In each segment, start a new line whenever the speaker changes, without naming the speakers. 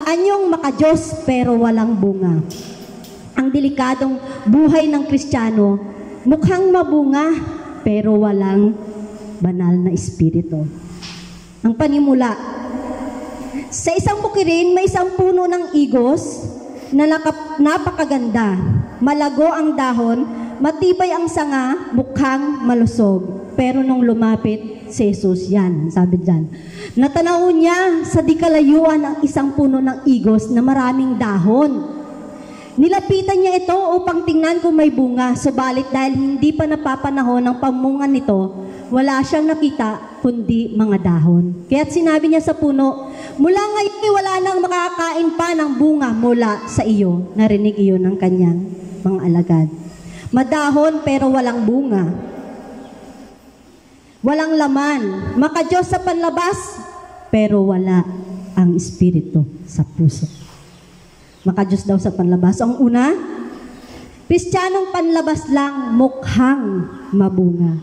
Anyong makadiyos pero walang bunga. Ang delikadong buhay ng Kristiyano, mukhang mabunga pero walang banal na espiritu. Ang panimula, sa isang bukirin may isang puno ng igos na napakaganda. Malago ang dahon, matibay ang sanga, mukhang malusog. Pero nung lumapit si Jesus, yan, sabi dyan, natanaw niya sa di kalayuan ang isang puno ng igos na maraming dahon. Nilapitan niya ito upang tingnan kung may bunga, subalit dahil hindi pa napapanahon ng pamunga nito, wala siyang nakita kundi mga dahon. Kaya't sinabi niya sa puno, mula ngayon wala nang makakain pa ng bunga mula sa iyo. Narinig iyon ng kanyang mga alagad. Madahon pero walang bunga. Walang laman. Makadiyos sa panlabas pero wala ang espiritu sa puso. Makadiyos daw sa panlabas. Ang una, Kristiyanong panlabas lang mukhang mabunga.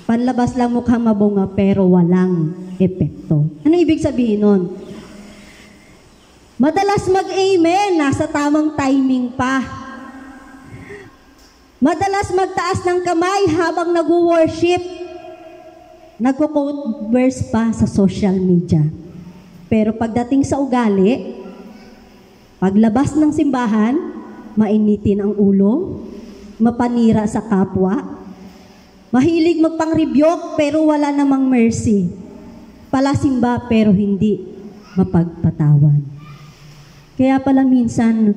Panlabas lang mukhang mabunga pero walang epekto. Ano ibig sabihin nun? Madalas mag-amen, nasa tamang timing pa. Madalas magtaas ng kamay habang nag-worship. Nagko-quote verse pa sa social media. Pero pagdating sa ugali, paglabas ng simbahan, mainitin ang ulo, mapanira sa kapwa, mahilig magpang-rebuke pero wala namang mercy, palasimba pero hindi mapagpatawan. Kaya pala minsan,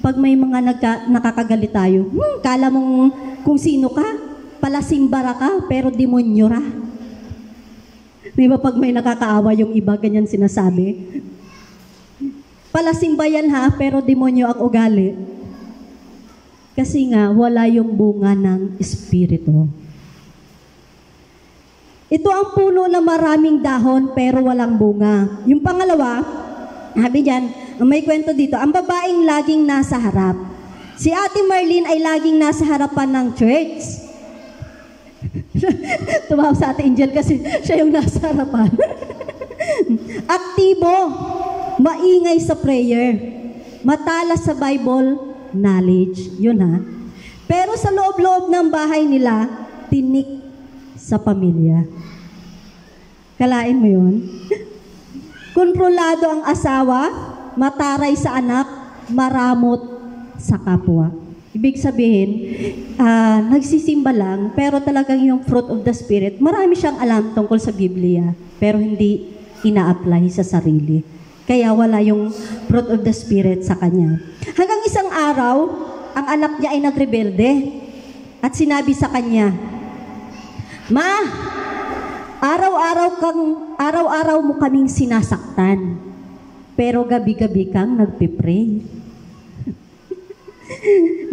pag may mga nakakagalit tayo, kala mong kung sino ka, palasimbara ka pero demonyo ra. Di ba pag may nakakaawa yung iba, ganyan sinasabi? Palasimba yan ha, pero demonyo ang ugali. Kasi nga, wala yung bunga ng espiritu. Ito ang puno na maraming dahon, pero walang bunga. Yung pangalawa, sabi dyan, may kwento dito, ang babaeng laging nasa harap. Si Ate Marlene ay laging nasa harapan ng church. Tumawa sa Ate Angel kasi siya yung nasa harapan. Aktibo, maingay sa prayer, matalas sa Bible knowledge, yun ha. Pero sa loob-loob ng bahay nila, tinik sa pamilya. Kalain mo yun? Kontrolado ang asawa, mataray sa anak, maramot sa kapwa. Ibig sabihin, nagsisimba lang, pero talagang yung fruit of the Spirit, marami siyang alam tungkol sa Biblia, pero hindi ina-apply sa sarili. Kaya wala yung fruit of the Spirit sa kanya. Hanggang isang araw, ang anak niya ay nagrebelde at sinabi sa kanya, Ma, araw-araw mo kaming sinasaktan, pero gabi-gabi kang nagpipray.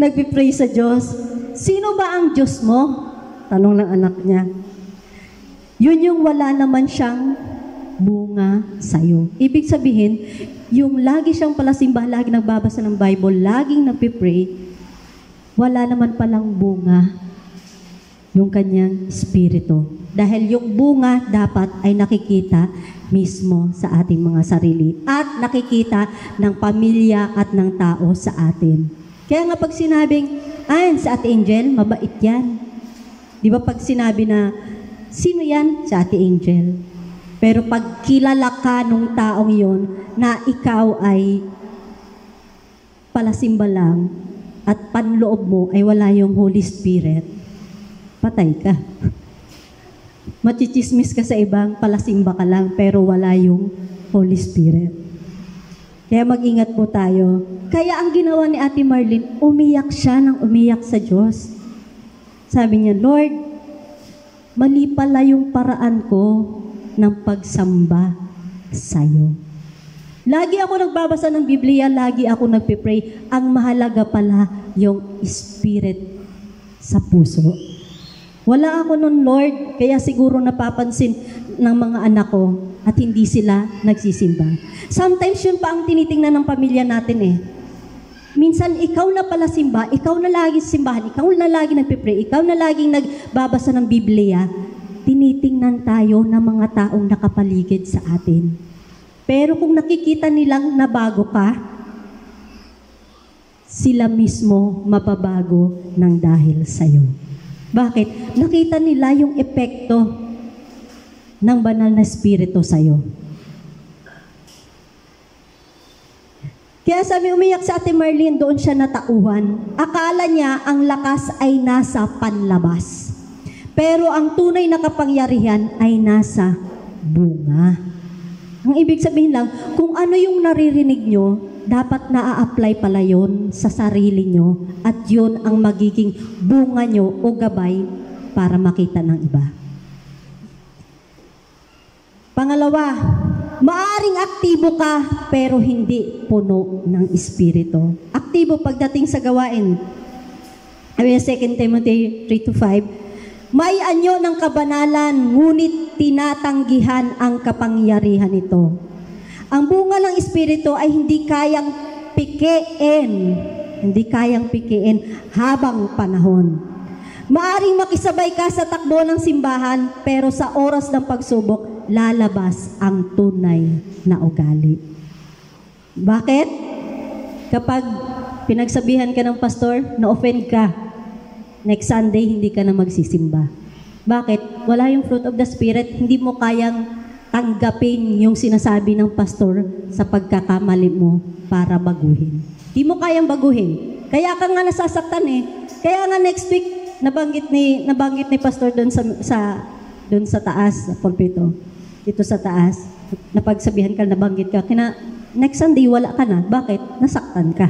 Nagpipray sa Diyos. Sino ba ang Diyos mo? Tanong ng anak niya. Yun yung wala naman siyang bunga sa'yo. Ibig sabihin, yung lagi siyang palasimba, lagi nagbabasa ng Bible, laging nagpipray, wala naman palang bunga yung kanyang espiritu. Dahil yung bunga dapat ay nakikita mismo sa ating mga sarili at nakikita ng pamilya at ng tao sa atin. Kaya nga pag sinabing, sa Ate Angel, mabait yan. Di ba pag sinabi na, sino yan? Sa Ate Angel. Pero pag kilala ka nung taong yon na ikaw ay palasimba lang at panloob mo ay wala yung Holy Spirit, patay ka. Machichismis ka sa ibang, palasimba ka lang, pero wala yung Holy Spirit. Kaya mag-ingat po tayo. Kaya ang ginawa ni Ate Marlene, umiyak siya ng umiyak sa Diyos. Sabi niya, Lord, mali pala yung paraan ko ng pagsamba sa'yo. Lagi ako nagbabasa ng Biblia, lagi ako nagpipray. Ang mahalaga pala yung Spirit sa puso. Wala ako nun, Lord, kaya siguro napapansin ng mga anak ko at hindi sila nagsisimba. Sometimes yun pa ang tinitingnan ng pamilya natin eh. Minsan, ikaw na pala simba, ikaw na lagi simbahan, ikaw na lagi nagpipray, ikaw na laging nagbabasa ng Biblia, tinitingnan tayo ng mga taong nakapaligid sa atin. Pero kung nakikita nilang nabago ka, sila mismo mababago ng dahil sa'yo. Bakit? Nakita nila yung epekto ng banal na espiritu sa'yo. Kaya sabi, umiyak sa Ate Marlene, doon siya natauhan. Akala niya ang lakas ay nasa panlabas. Pero ang tunay na kapangyarihan ay nasa bunga. Ang ibig sabihin lang, kung ano yung naririnig nyo, dapat na-apply pala yun sa sarili nyo at yun ang magiging bunga nyo o gabay para makita ng iba. Pangalawa, maaring aktibo ka pero hindi puno ng Espiritu. Aktibo pagdating sa gawain. 2 Timothy 3-5, may anyo ng kabanalan, ngunit tinatanggihan ang kapangyarihan nito. Ang bunga ng Espiritu ay hindi kayang pikiin habang panahon. Maaring makisabay ka sa takbo ng simbahan, pero sa oras ng pagsubok, lalabas ang tunay na ugali. Bakit? Kapag pinagsabihan ka ng pastor, na-offend ka, next Sunday, hindi ka na magsisimba. Bakit? Wala yung fruit of the Spirit, hindi mo kayang tanggapin yung sinasabi ng pastor sa pagkakamali mo para baguhin. Hindi mo kayang baguhin. Kaya ka nga nasasaktan eh. Kaya nga next week, nabanggit ni pastor doon sa taas, sa pulpito. Dito sa taas, napagsabihan ka, nabanggit ka. Next Sunday, wala ka na. Bakit? Nasaktan ka.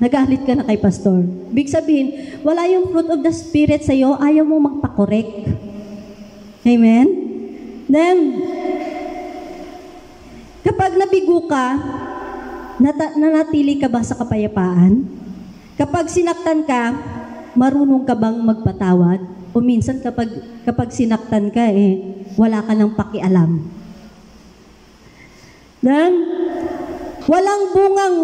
Nagalit ka na kay pastor. Big sabihin, wala yung fruit of the Spirit sa'yo, ayaw mo magpakorek. Amen? Then, kapag nabigo ka, nanatili ka ba sa kapayapaan? Kapag sinaktan ka, marunong ka bang magpatawad? O minsan kapag sinaktan ka, wala ka nang pakialam. Then, walang bungang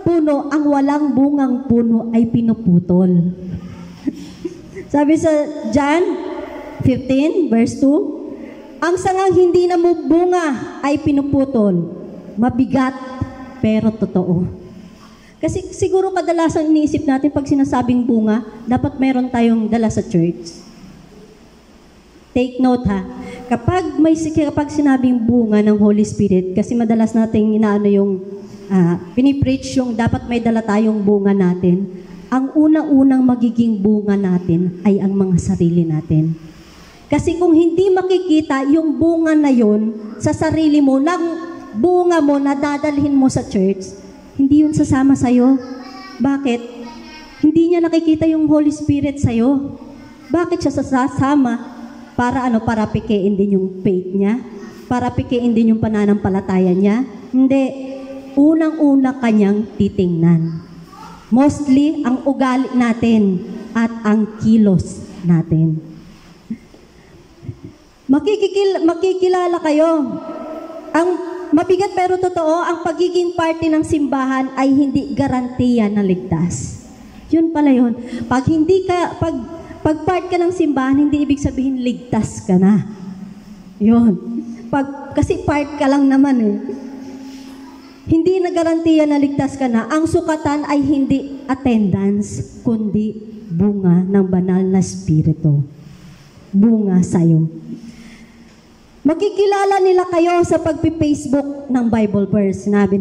puno, ang walang bungang puno ay pinuputol. Sabi sa John 15, verse 2, ang sangang hindi namubunga ay pinuputol. Mabigat, pero totoo. Kasi siguro kadalasan iniisip natin pag sinasabing bunga, dapat meron tayong dala sa church. Take note ha. Kapag sinabing bunga ng Holy Spirit, kasi madalas nating inaano yung pinipreach yung dapat may dala tayong bunga natin, ang unang-unang magiging bunga natin ay ang mga sarili natin. Kasi kung hindi makikita yung bunga na yun sa sarili mo, ng bunga mo na dadalhin mo sa church, hindi yun sasama sa'yo. Bakit? Hindi niya nakikita yung Holy Spirit sa'yo. Bakit siya sasama? Para pikiin din yung faith niya? Para pikiin din yung pananampalataya niya? Hindi. Unang-una kanyang titingnan. Mostly, ang ugali natin at ang kilos natin. Makikilala kayo. Ang mabigat pero totoo, ang pagiging parte ng simbahan ay hindi garantiya na ligtas. Yun pala yun. Pag part ka ng simbahan, hindi ibig sabihin ligtas ka na. Yun. Kasi part ka lang naman eh. Hindi na garantiya na ligtas ka na. Ang sukatan ay hindi attendance, kundi bunga ng banal na espiritu. Bunga sa'yo. Makikilala nila kayo sa pagpi-Facebook ng Bible verse. Sabi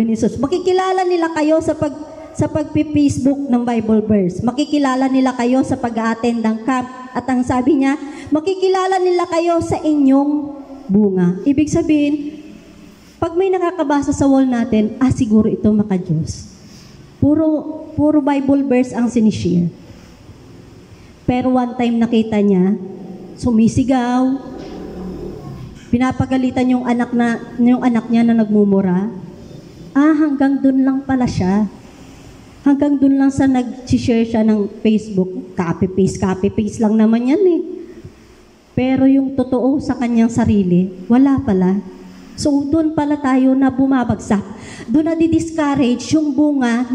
ni Jesus, makikilala nila kayo sa pagpi-Facebook ng Bible verse. Makikilala nila kayo sa pag-a-attend ng camp. At ang sabi niya, makikilala nila kayo sa inyong bunga. Ibig sabihin, pag may nakakabasa sa wall natin, siguro ito maka-Diyos. Puro Bible verse ang sinishare. Pero one time nakita niya, sumisigaw, pinapagalitan yung anak niya na nagmumura. Hanggang dun lang pala siya. Hanggang dun lang sa nag-share siya ng Facebook. Copy-paste lang naman yan eh. Pero yung totoo sa kanyang sarili, wala pala. So, doon pala tayo na bumabagsak. Doon na di-discourage yung bunga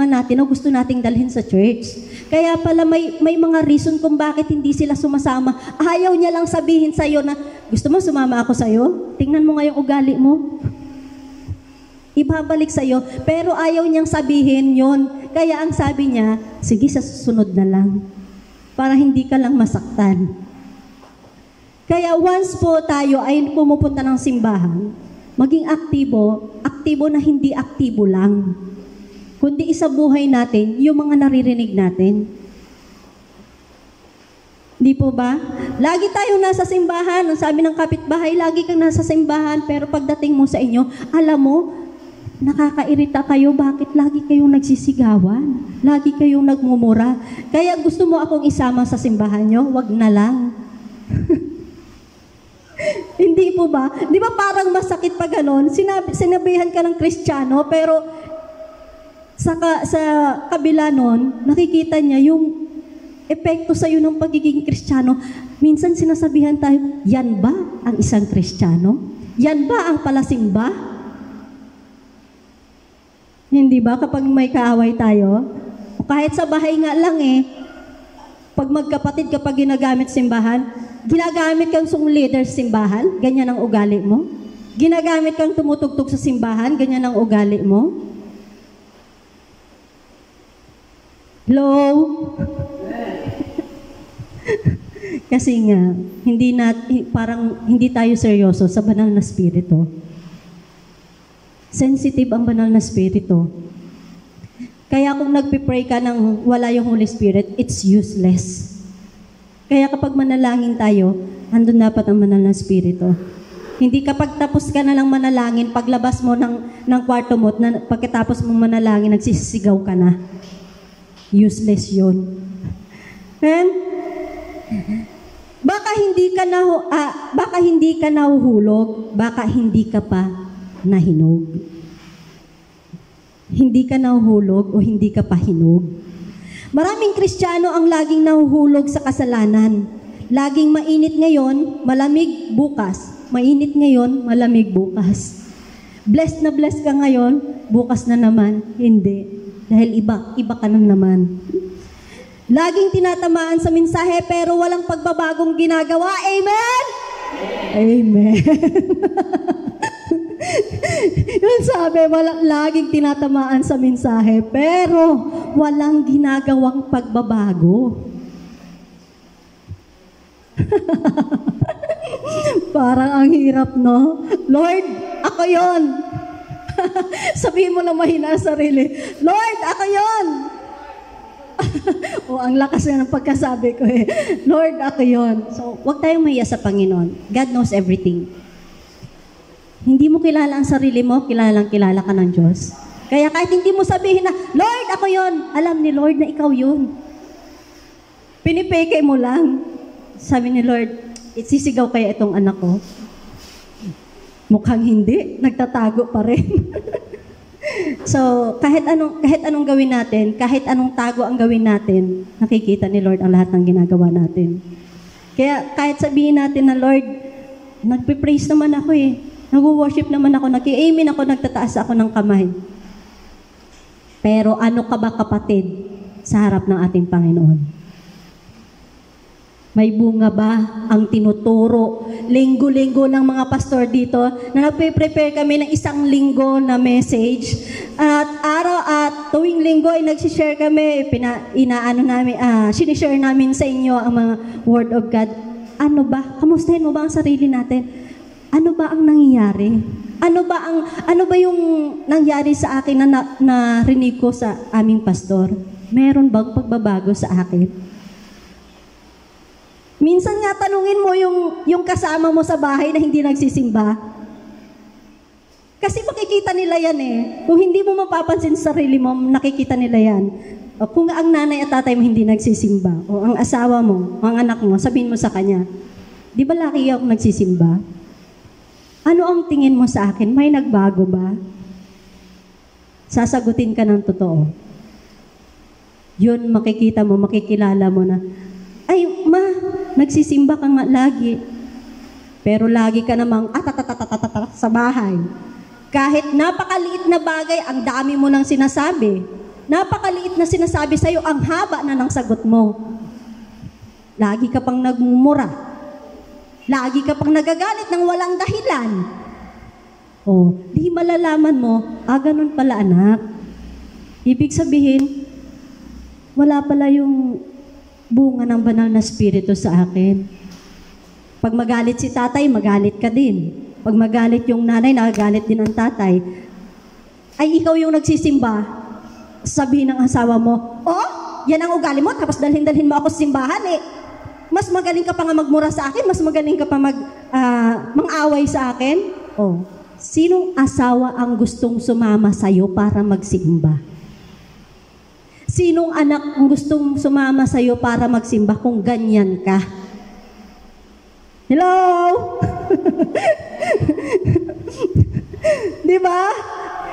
natin na gusto nating dalhin sa church. Kaya pala may mga reason kung bakit hindi sila sumasama. Ayaw niya lang sabihin sa'yo na Gusto mo sumama ako sa'yo? Tingnan mo nga yung ugali mo. Ibabalik sa'yo. Pero ayaw niyang sabihin yon. Kaya ang sabi niya, sige, sa susunod na lang. Para hindi ka lang masaktan. Kaya once po tayo ay pumupunta ng simbahan, maging aktibo na hindi aktibo lang. Kundi isa buhay natin, yung mga naririnig natin. Di po ba? Lagi tayong nasa simbahan. Ang sabi ng kapitbahay, lagi kang nasa simbahan, pero pagdating mo sa inyo, alam mo, nakakairita kayo, bakit lagi kayong nagsisigawan? Lagi kayong nagmumura. Kaya gusto mo akong isama sa simbahan nyo? Wag na lang. Hindi po ba? Di ba parang masakit pa ganon? Sinabihan ka ng Kristiyano, pero sa kabila nun, nakikita niya yung epekto sa'yo ng pagiging Kristiyano. Minsan sinasabihan tayo, yan ba ang isang Kristiyano? Yan ba ang palasimba? Hindi ba? Kapag may kaaway tayo, kahit sa bahay nga lang pag magkapatid, kapag ginagamit simbahan, ginagamit kang leader sa simbahan, ganyan ang ugali mo. Ginagamit kang tumutugtog sa simbahan, ganyan ang ugali mo. Hello? Kasi nga, parang hindi tayo seryoso sa banal na spirito. Sensitive ang banal na spirito. Kaya kung nagpipray ka ng wala yung Holy Spirit, it's useless. Kaya kapag manalangin tayo, andun dapat ang banal na spirito. Hindi kapag tapos ka na lang manalangin, paglabas mo ng kwarto mo, pagkatapos mong manalangin, nagsisigaw ka na. Useless yun. And, baka hindi ka nahuhulog, baka hindi ka pa nahinog. Hindi ka nahuhulog o hindi ka pa hinog. Maraming Kristiyano ang laging nahuhulog sa kasalanan. Laging mainit ngayon, malamig bukas. Mainit ngayon, malamig bukas. Blessed na blessed ka ngayon, bukas na naman, hindi. Dahil iba ka na naman. Laging tinatamaan sa mensahe pero walang pagbabagong ginagawa. Amen? Amen. Yun sabi, laging tinatamaan sa mensahe, pero walang ginagawang pagbabago. Parang ang hirap, no? Lord, ako yon. Sabihin mo na mahina sa sarili, Lord, ako yon. Ang lakas na ng pagkasabi ko Lord, ako yon. So, huwag tayong mahiya sa Panginoon. God knows everything. Hindi mo kilala ang sarili mo, kilala ka ng Diyos. Kaya kahit hindi mo sabihin na, Lord, ako yon, alam ni Lord na ikaw yun. Pinipeke mo lang. Sabi ni Lord, sisigaw kaya itong anak ko? Mukhang hindi, nagtatago pa rin. So, kahit anong gawin natin, kahit anong tago ang gawin natin, nakikita ni Lord ang lahat ng ginagawa natin. Kaya kahit sabihin natin na, Lord, nagpe-praise naman ako nag-worship naman ako, nag-amen ako, nagtataas ako ng kamay. Pero ano ka ba, kapatid, sa harap ng ating Panginoon? May bunga ba ang tinuturo linggo-linggo ng mga pastor dito na nagpe-prepare kami ng isang linggo na message at tuwing linggo ay nagsishare kami, sinishare namin sa inyo ang mga Word of God. Ano ba? Kamustahin mo ba ang sarili natin? Ano ba ang nangyayari? Ano ba yung nangyari sa akin na narinig ko sa aming pastor? Meron bang pagbabago sa akin? Minsan nga tanungin mo yung kasama mo sa bahay na hindi nagsisimba. Kasi makikita nila yan Kung hindi mo mapapansin sa sarili mo, nakikita nila yan. O kung ang nanay at tatay mo hindi nagsisimba, o ang asawa mo, o ang anak mo, sabihin mo sa kanya, di ba laki ako nagsisimba? Ano ang tingin mo sa akin? May nagbago ba? Sasagutin ka ng totoo. Yun, makikita mo, makikilala mo na, ay, ma, nagsisimba ka nga lagi. Pero lagi ka namang sa bahay. Kahit napakaliit na bagay, ang dami mo nang sinasabi. Napakaliit na sinasabi sa'yo, ang haba na ng sagot mo. Lagi ka pang nagmumura. Lagi ka pang nagagalit ng walang dahilan. Oh, di malalaman mo, ganun pala anak. Ibig sabihin, wala pala yung bunga ng banal na spirito sa akin. Pag magalit si tatay, magalit ka din. Pag magalit yung nanay, nagagalit din ang tatay. Ay ikaw yung nagsisimba, sabihin ng asawa mo, yan ang ugali mo, tapos dalhin-dalhin mo ako sa simbahan Mas magaling ka pa nga magmura sa akin, mas magaling ka pa mang-away sa akin. Sinong asawa ang gustong sumama sa'yo para magsimba? Sinong anak ang gustong sumama sa'yo para magsimba kung ganyan ka? Hello? Diba?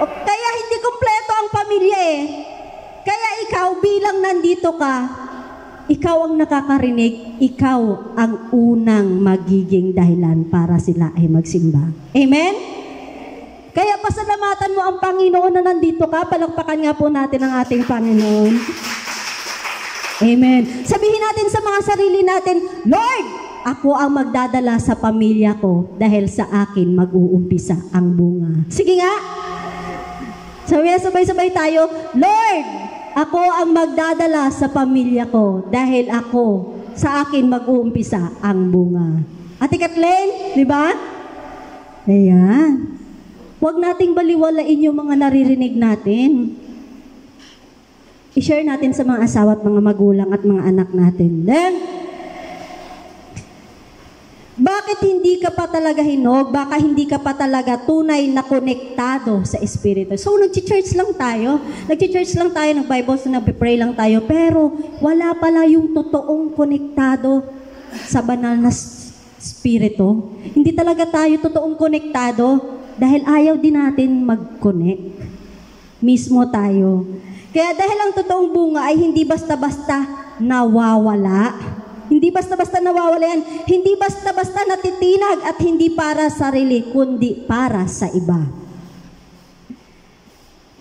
Kaya hindi kumpleto ang pamilya Kaya ikaw bilang nandito ka, ikaw ang nakakarinig, ikaw ang unang magiging dahilan para sila ay magsimba. Amen? Kaya pasalamatan mo ang Panginoon na nandito ka. Palakpakan nga po natin ang ating Panginoon. Amen. Sabihin natin sa mga sarili natin, Lord, ako ang magdadala sa pamilya ko dahil sa akin mag-uumpisa ang bunga. Sige nga. Sabay-sabay tayo, Lord, ako ang magdadala sa pamilya ko dahil sa akin mag-uumpisa ang bunga. Ate Kathleen, di ba? Ayan. Huwag nating baliwalain yung mga naririnig natin. I-share natin sa mga asawa at mga magulang at mga anak natin. Then, bakit hindi ka pa talaga hinog? Baka hindi ka pa talaga tunay na konektado sa Espiritu. So, nag-church lang tayo. Nag-church lang tayo, nag-Bible, nag-pray lang tayo. Pero, wala pala yung totoong konektado sa banal na Espiritu. Hindi talaga tayo totoong konektado dahil ayaw din natin mag-connect. Mismo tayo. Kaya dahil ang totoong bunga ay hindi basta-basta nawawala. Hindi basta-basta nawawala yan. Hindi basta-basta natitinag at hindi para sa sarili, kundi para sa iba.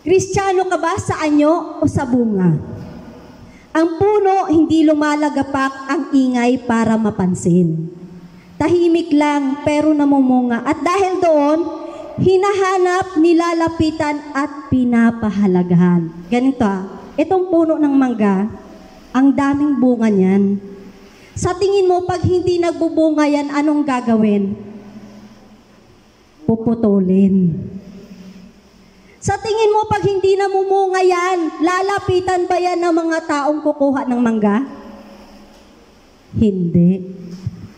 Kristiyano ka ba sa anyo o sa bunga? Ang puno, hindi lumalagapak ang ingay para mapansin. Tahimik lang pero namumunga. At dahil doon, hinahanap, nilalapitan at pinapahalagahan. Ganito itong puno ng mangga, ang daming bunga niyan. Sa tingin mo, pag hindi nagbubunga yan, anong gagawin? Puputulin. Sa tingin mo, pag hindi namumunga yan, lalapitan ba yan ng mga taong kukuha ng mangga? Hindi.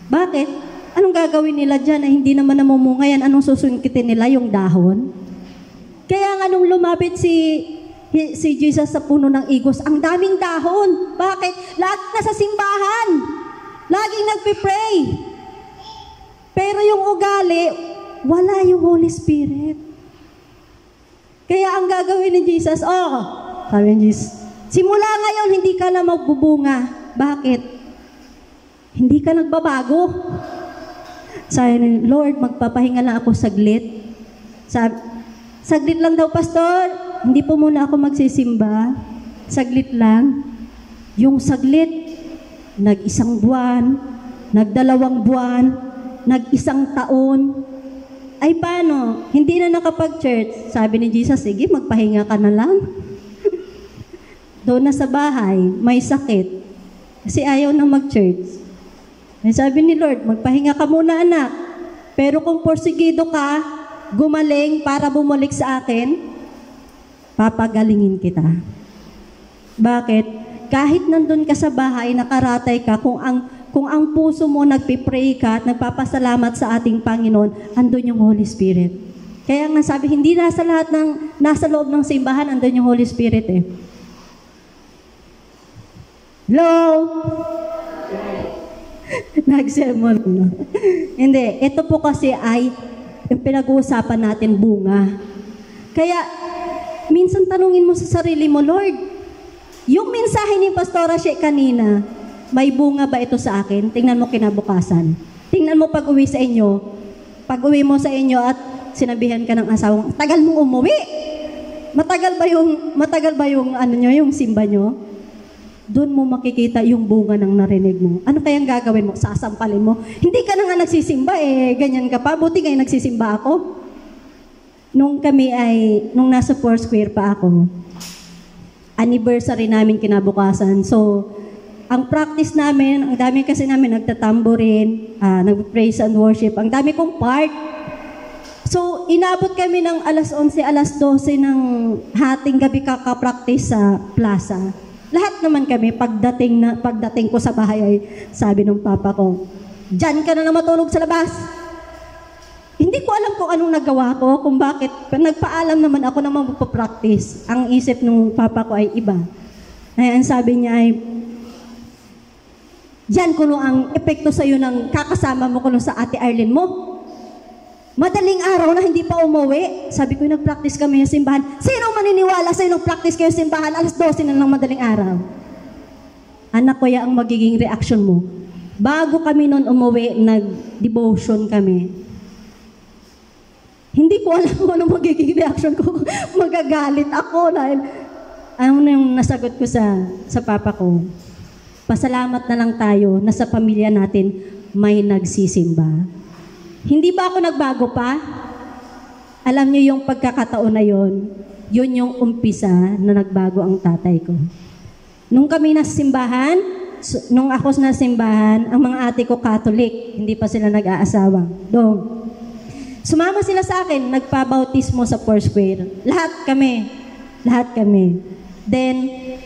Bakit? Anong gagawin nila dyan na hindi naman namumunga yan? Anong susungkitin nila? Yung dahon? Kaya nga nung lumapit si Jesus sa puno ng igos, ang daming dahon. Bakit? Lahat nasa simbahan. Laging nagpipray. Pero yung ugali, wala yung Holy Spirit. Kaya ang gagawin ni Jesus, sabi ni Jesus, simula ngayon, hindi ka na magbubunga. Bakit? Hindi ka nagbabago. Sabi ni Lord, magpapahinga lang ako saglit. Saglit lang daw, Pastor. Hindi po muna ako magsisimba. Saglit lang. Yung saglit, nag-1 buwan, nag-2 buwan, nag-1 taon. Ay paano? Hindi na nakapag-church. Sabi ni Jesus, sige, magpahinga ka na lang. Doon na sa bahay, may sakit. Kasi ayaw na mag-church. Ay sabi ni Lord, magpahinga ka muna anak. Pero kung porsigido ka, gumaling para bumalik sa akin, papagalingin kita. Bakit? Kahit nandun ka sa bahay, nakaratay ka, kung ang puso mo nagpipray ka at nagpapasalamat sa ating Panginoon, andun yung Holy Spirit. Kaya nga sabi, hindi nasa lahat ng, nasa loob ng simbahan, andun yung Holy Spirit Hello? Nag-sermon. Hindi, ito po kasi ay yung pinag-uusapan natin, bunga. Kaya, minsan tanungin mo sa sarili mo, Lord, yung mensahe ni Pastora She kanina, may bunga ba ito sa akin? Tingnan mo kinabukasan. Tingnan mo pag-uwi sa inyo. Pag-uwi mo sa inyo at sinabihan ka ng asawang, tagal mong umuwi. Matagal ba yung simba nyo? doon mo makikita yung bunga ng narinig mo. Ano kayang gagawin mo? Sasampalin mo? Hindi ka na nga nagsisimba ganyan ka pa. Buti ngayon nagsisimba ako. Nung nasa Foursquare pa ako, anniversary namin kinabukasan. So, ang practice namin, ang dami kasi namin nagtatamborin, nag-praise and worship. Ang dami kong part. So, inabot kami ng alas 11, alas 12 ng hating gabi kaka-practice sa plaza. Lahat naman kami, pagdating ko sa bahay ay sabi ng papa ko, "Diyan ka na matulog sa labas." Hindi ko alam kung anong nagawa ko, kung bakit. Nagpaalam naman ako na magpapractice. Ang isip ng papa ko ay iba. Ang sabi niya ay, "Diyan kuno ang epekto sa'yo ng kakasama mo kuno sa Ate Arlene mo. Madaling araw na hindi pa umuwi." Sabi ko, nag-practice kami sa simbahan. Sino maniniwala sa'yo nung practice kayo sa simbahan? Alas 12 na ng madaling araw. Anak ko, ang magiging reaction mo. Bago kami noon umuwi, nag-devotion kami. Hindi ko alam kung ano magiging reaction ko. Magagalit ako dahil ano yung nasagot ko sa papa ko. Pasalamat na lang tayo na sa pamilya natin may nagsisimba. Hindi ba ako nagbago pa? Alam niyo yung pagkakataon na yun yung umpisa na nagbago ang tatay ko. Nung kami nasimbahan, nung ako nasimbahan, ang mga ate ko Catholic, hindi pa sila nag-aasawa. Sumama sila sa akin, nagpabautismo sa Foursquare. Lahat kami. Then,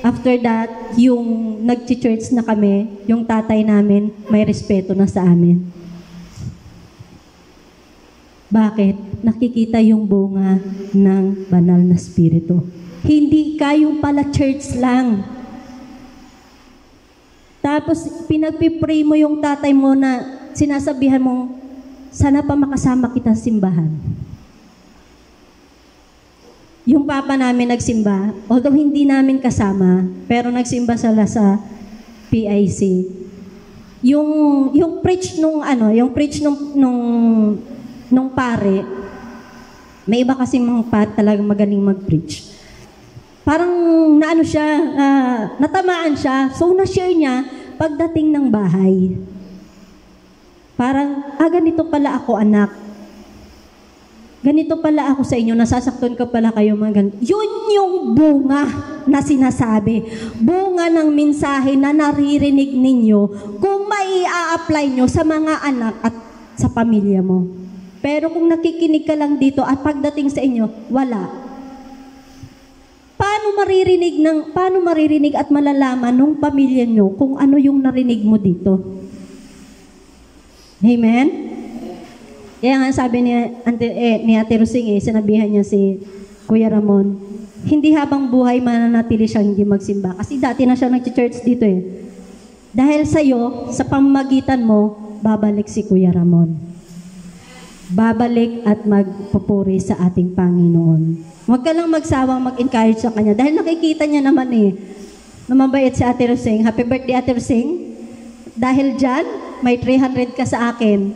after that, yung nag-church na kami, yung tatay namin, may respeto na sa amin. Bakit? Nakikita yung bunga ng banal na spirito. Hindi kayong pala church lang. Tapos, pinagpipray mo yung tatay mo na sinasabihan mong, sana pa makasama kita sa simbahan. Yung papa namin nagsimba, although hindi namin kasama, pero nagsimba sila sa PIC. Yung preach nung pare, may iba kasi mga pare talagang magaling mag-preach. Parang natamaan siya, so na-share niya pagdating ng bahay. Parang, ganito pala ako, anak. Ganito pala ako sa inyo, nasasaktan ka pala kayo mga ganito. Yun yung bunga na sinasabi. Bunga ng mensahe na naririnig ninyo kung mai-a-apply nyo sa mga anak at sa pamilya mo. Pero kung nakikinig ka lang dito at pagdating sa inyo, wala. Paano maririnig at malalaman nung pamilya nyo kung ano yung narinig mo dito? Amen? Kaya nga sabi ni Ate Rosing, sinabihan niya si Kuya Ramon, hindi habang buhay mananatili siya hindi magsimba. Kasi dati na siya nag-church dito Dahil sa'yo, sa pamamagitan mo, babalik si Kuya Ramon. Babalik at magpupuri sa ating Panginoon. Huwag ka lang magsawang mag-encourage sa kanya. Dahil nakikita niya naman na mabait si Ate Rosing. Happy birthday, Ate Rosing. Dahil dyan, may 300 ka sa akin.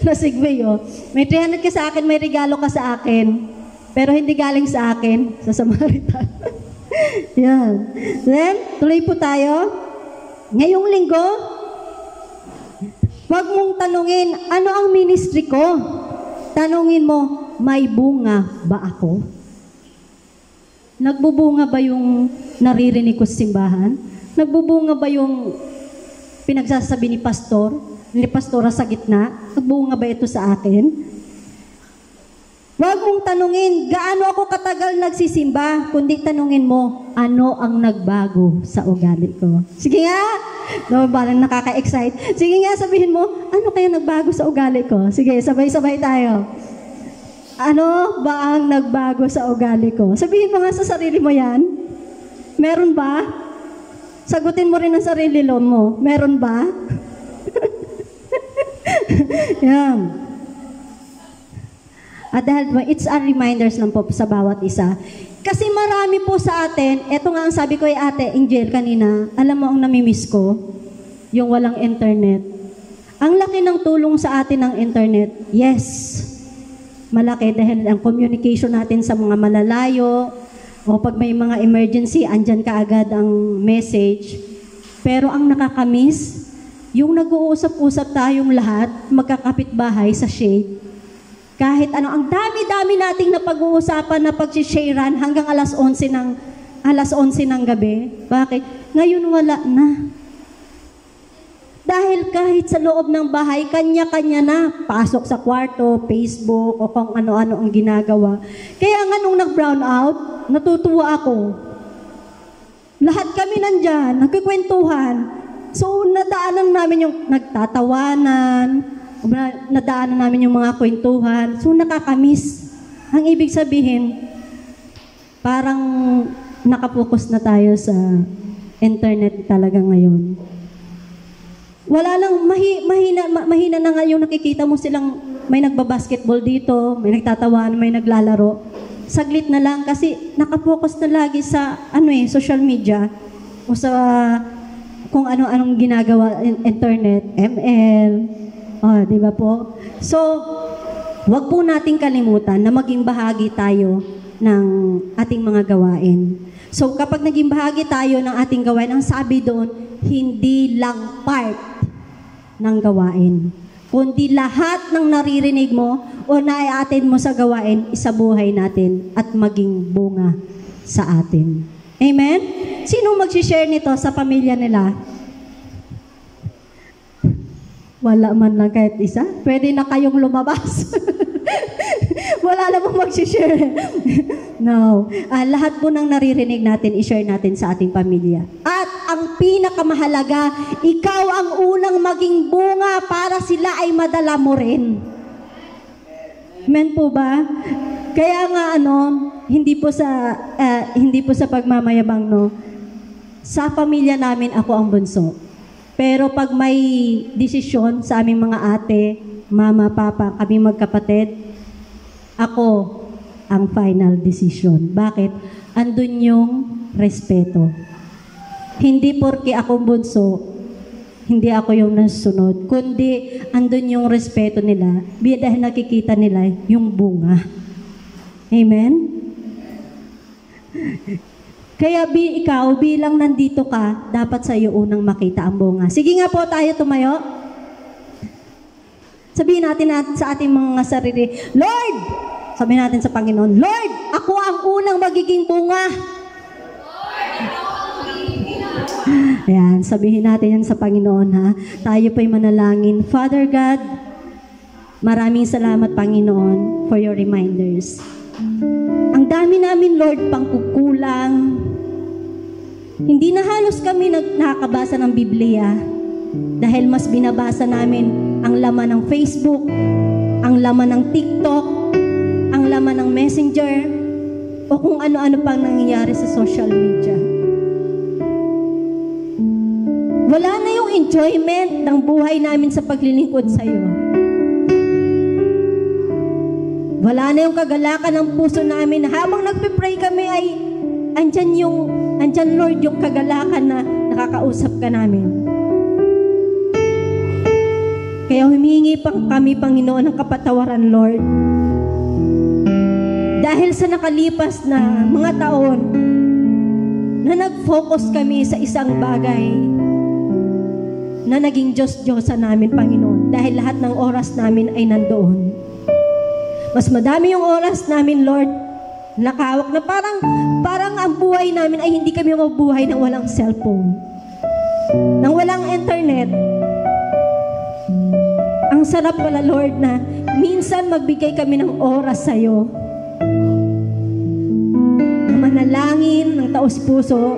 Nasigway, May 300 ka sa akin, may regalo ka sa akin. Pero hindi galing sa akin, sa Samaritan. Yan. Then, tuloy po tayo. Ngayong linggo, huwag mong tanungin, ano ang ministry ko? Tanungin mo, may bunga ba ako? Nagbubunga ba yung naririnig ko sa simbahan? Nagbubunga ba yung pinagsasabi ni pastora sa gitna? Nagbunga ba ito sa akin? Huwag mong tanungin, gaano ako katagal nagsisimba, kundi tanungin mo, ano ang nagbago sa ugali ko? Sige nga, parang nakaka-excite. Sige nga, sabihin mo, ano kaya nagbago sa ugali ko? Sige, sabay-sabay tayo. Ano ba ang nagbago sa ugali ko? Sabihin mo nga sa sarili mo yan. Meron ba? Sagutin mo rin ang sarili mo. Meron ba? Yan. At dahil it's a reminders lang po sa bawat isa. Kasi marami po sa atin, eto nga ang sabi ko Ate Angel kanina, alam mo ang namimiss ko? Yung walang internet. Ang laki ng tulong sa atin ng internet. Yes. Malaki dahil ang communication natin sa mga malalayo, O pag may mga emergency, andyan ka agad ang message. Pero ang nakakamiss, yung nag-uusap-usap tayong lahat, magkakapit-bahay sa shade. Kahit ano, ang dami-dami nating napag-uusapan na pag-sharean hanggang alas 11 ng gabi. Bakit? Ngayon wala na. Dahil kahit sa loob ng bahay, kanya-kanya na. Pasok sa kwarto, Facebook, o kung ano-ano ang ginagawa. Kaya nga nung nag-brown out, natutuwa ako. Lahat kami nandyan, nagkikwentuhan. So, nadaanan namin yung nagtatawanan, nadaanan namin yung mga kwentuhan. So, nakakamiss. Ang ibig sabihin, parang nakapokus na tayo sa internet talaga ngayon. Wala lang, mahina na nga yung nakikita mo silang may nagbabasketball dito, may nagtatawan, may naglalaro. Saglit na lang kasi nakapokus na lagi sa social media o sa kung ano-anong ginagawa internet, ML, di ba po? So, wag po nating kalimutan na maging bahagi tayo ng ating mga gawain. So, kapag naging bahagi tayo ng ating gawain, ang sabi doon, hindi lang part ng gawain, kundi lahat ng naririnig mo o nai-attend mo sa gawain, isabuhay natin at maging bunga sa atin. Amen? Sino mag-share nito sa pamilya nila? Wala man lang kahit isa. Pwede na kayong lumabas. Wala namang mag-share. No. Lahat po ng naririnig natin, i-share natin sa ating pamilya. At ang pinakamahalaga, ikaw ang unang maging bunga para sila ay madala mo rin. Amen po ba? Kaya nga hindi po sa pagmamayabang, no. Sa pamilya namin, ako ang bunso. Pero pag may desisyon sa aming mga ate, mama, papa, kami magkapatid, ako ang final decision. Bakit? Andun yung respeto. Hindi porke akong bunso, hindi ako yung nasunod, kundi andun yung respeto nila, dahil nakikita nila yung bunga. Amen? Kaya ikaw, bilang nandito ka, dapat sa iyo unang makita ang bunga. Sige nga po tayo tumayo. Sabihin natin sa ating mga sarili, Lord! Sabihin natin sa Panginoon, Lord, ako ang unang magiging bunga. Ayan, sabihin natin yan sa Panginoon, ha? Tayo po'y manalangin. Father God, maraming salamat, Panginoon, for your reminders. Ang dami namin, Lord, pangkukulang. Hindi na halos kami nakakabasa ng Biblia dahil mas binabasa namin ang laman ng Facebook, ang laman ng TikTok, ang laman ng Messenger, o kung ano-ano pang nangyayari sa social media. Wala na yung enjoyment ng buhay namin sa paglilingkod sa iyo. Wala na yung kagalakan ng puso namin. Habang nagpe-pray kami ay andyan Lord yung kagalakan na nakakausap ka namin. Kaya humingi pa kami, Panginoon, ng kapatawaran, Lord. Dahil sa nakalipas na mga taon na nag-focus kami sa isang bagay na naging Diyos-Diyosa namin, Panginoon, dahil lahat ng oras namin ay nandoon. Mas madami yung oras namin, Lord, nakawak na parang ang buhay namin ay hindi kami mabuhay nang walang cellphone, nang walang internet. Ang sarap pala, Lord, na minsan magbigay kami ng oras sa iyo, na manalangin ng taos-puso,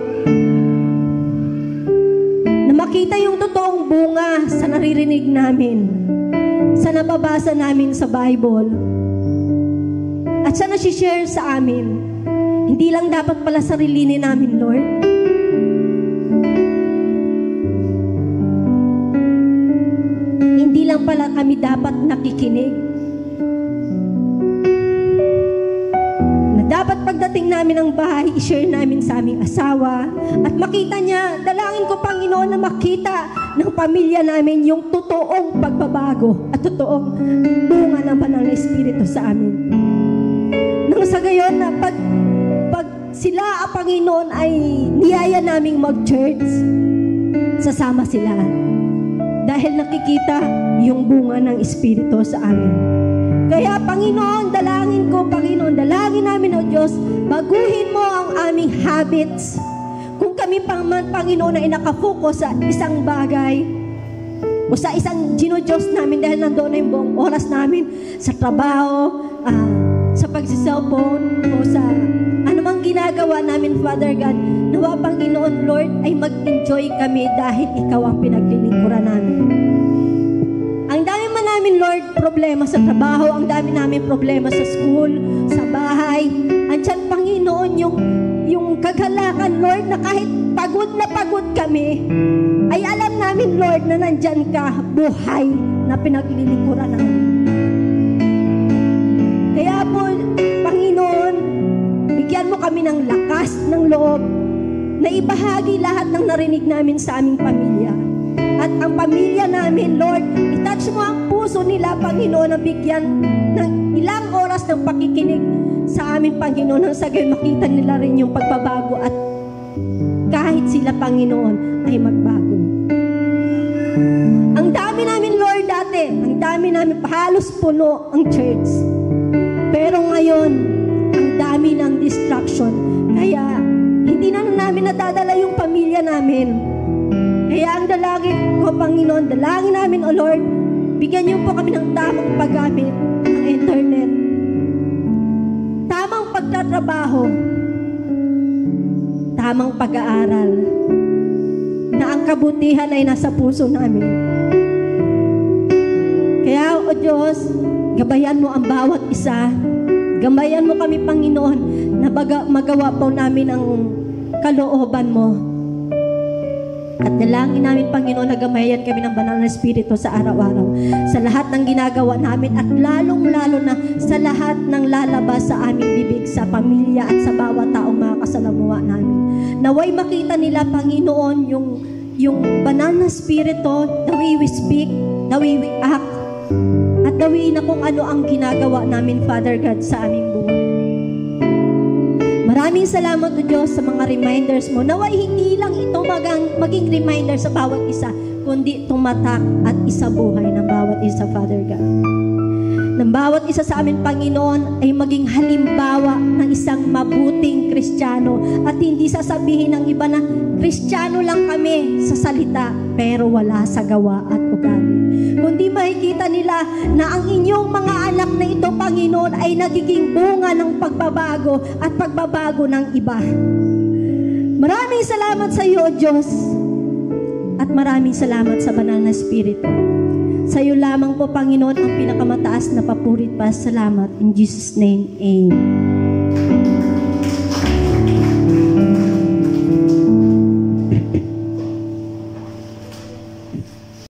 na makita yung totoong bunga sa naririnig namin, sa nababasa namin sa Bible, at sa nasi-share sa amin. Hindi lang dapat pala sarilinin namin, Lord. Hindi lang pala kami dapat nakikinig. Na dapat pagdating namin ng bahay, i-share namin sa aming asawa. At makita niya, dalangin ko, Panginoon, na makita ng pamilya namin yung totoong pagbabago at totoong bunga ng banal na Espiritu sa amin. Nang sa gayon na pag sila, Panginoon, ay niyaya naming mag-church, sasama sila. Dahil nakikita yung bunga ng Espiritu sa amin. Kaya, Panginoon, dalangin ko, Panginoon, dalangin namin, O Diyos, baguhin mo ang aming habits. Kung kami Panginoon, ay nakafocus sa isang bagay, o sa isang Diyos namin dahil nandoon na yung buong oras namin sa trabaho, sa pagsiselfone, o sa anumang ginagawa namin, Father God, nawa, Panginoon, Lord, ay mag-enjoy kami dahil Ikaw ang pinaglilingkuran namin. Ang dami man namin, Lord, problema sa trabaho, ang dami namin problema sa school, sa bahay. Andyan, Panginoon, yung kagalakan, Lord, na kahit pagod na pagod kami, ay alam namin, Lord, na nandyan ka, buhay na pinaglilingkuran namin. Kaya po, Panginoon, bigyan mo kami ng lakas ng loob na ibahagi lahat ng narinig namin sa aming pamilya. At ang pamilya namin, Lord, itouch mo ang puso nila, Panginoon, na bigyan ng ilang oras ng pakikinig sa aming Panginoon, nang sa gayon makita nila rin yung pagbabago at kahit sila, Panginoon, ay magbago. Ang dami namin, Lord, dati, ang dami namin, halos puno ang church. Pero ngayon, ang dami ng distraction. Kaya, hindi na namin nadadala yung pamilya namin. Kaya ang dalangin ko, Panginoon, dalangin namin, O Lord, bigyan niyo po kami ng tamang paggamit ng internet. Tamang pagtatrabaho. Tamang pag-aaral. Na ang kabutihan ay nasa puso namin. Kaya, O Diyos, gabayan mo ang bawat isa. Gabayan mo kami, Panginoon, na magawa po namin ang kalooban mo. At dalangin namin, Panginoon, na gamayan kami ng banal na Espiritu sa araw-araw. Sa lahat ng ginagawa namin at lalong-lalo na sa lahat ng lalabas sa aming bibig, sa pamilya at sa bawat taong makakasalamuha namin. Naway makita nila, Panginoon, yung banal na Espiritu, the way we speak, the way we act, at the way na kung ano ang ginagawa namin, Father God, sa aming buhay. Maraming salamat, O Diyos, sa mga reminders mo. Naway hindi lang ito maging reminder sa bawat isa, kundi tumatak at isabuhay ng bawat isa, Father God. Ng bawat isa sa amin, Panginoon, ay maging halimbawa ng isang mabuting Kristiyano at hindi sasabihin ng iba na Kristiyano lang kami sa salita pero wala sa gawa at ugali. Kundi makikita nila na ang inyong mga anak na ito, Panginoon, ay nagiging bunga ng pagbabago at pagbabago ng iba. Maraming salamat sa iyo, O Diyos, at maraming salamat sa banal na Espiritu. Sa iyo lamang po, Panginoon, ang pinakamataas na papurit pa. Salamat. In Jesus' name, Amen.